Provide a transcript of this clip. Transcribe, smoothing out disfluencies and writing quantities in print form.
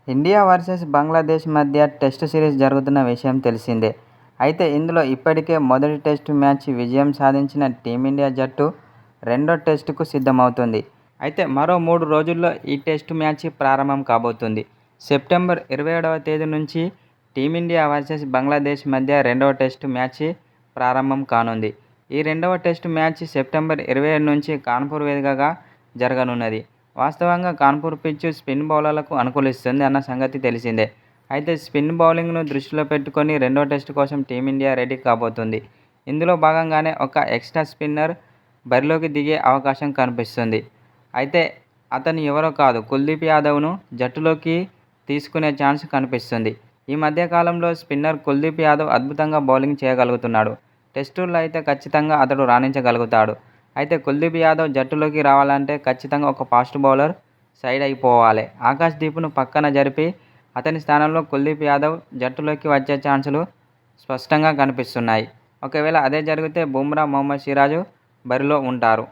India versus Bangladesh మధ్య test series జరుగుతున్న విషయం తెలిసిందే. అయితే ఇందులో ఇప్పటికే మొదటి టెస్టు మ్యాచ్ విజయం సాధించిన టీమిండియా జట్టు రెండో టెస్టుకు సిద్ధమవుతోంది. అయితే మరో 3 రోజుల్లో ఈ టెస్టు మ్యాచ్ ప్రారంభం కాబోతోంది. సెప్టెంబర్ 27వ తేదీ నుంచి టీమిండియా వర్సెస్ బంగ్లాదేశ్ మధ్య రెండవ టెస్టు మ్యాచ్ ప్రారంభం కానుంది. ఈ రెండవ టెస్టు మ్యాచ్ సెప్టెంబర్ 27 నుంచి కాన్పూర్ వేదికగా జరగనున్నది. వాస్తవంగా కాన్పూర్ పిచ్ స్పిన్ బౌలర్లకు అనుకూలిస్తుంది అన్న సంగతి తెలిసిందే. అయితే స్పిన్ బౌలింగ్ను దృష్టిలో పెట్టుకొని రెండో టెస్టు కోసం టీమిండియా రెడీ కాబోతోంది. ఇందులో భాగంగానే ఒక ఎక్స్ట్రా స్పిన్నర్ బరిలోకి దిగే అవకాశం కనిపిస్తుంది. అయితే అతను ఎవరో కాదు, కుల్దీప్ యాదవ్ను జట్టులోకి తీసుకునే ఛాన్స్ కనిపిస్తుంది. ఈ మధ్య కాలంలో స్పిన్నర్ కుల్దీప్ యాదవ్ అద్భుతంగా బౌలింగ్ చేయగలుగుతున్నాడు. టెస్టుల్లో అయితే ఖచ్చితంగా అతడు రాణించగలుగుతాడు. అయితే కుల్దీప్ యాదవ్ జట్టులోకి రావాలంటే ఖచ్చితంగా ఒక ఫాస్ట్ బౌలర్ సైడ్ అయిపోవాలి. ఆకాశ్ దీప్ను పక్కన జరిపి అతని స్థానంలో కుల్దీప్ యాదవ్ జట్టులోకి వచ్చే ఛాన్సులు స్పష్టంగా కనిపిస్తున్నాయి. ఒకవేళ అదే జరిగితే బుమ్రా, మొహమ్మద్ సిరాజ్ బరిలో ఉంటారు.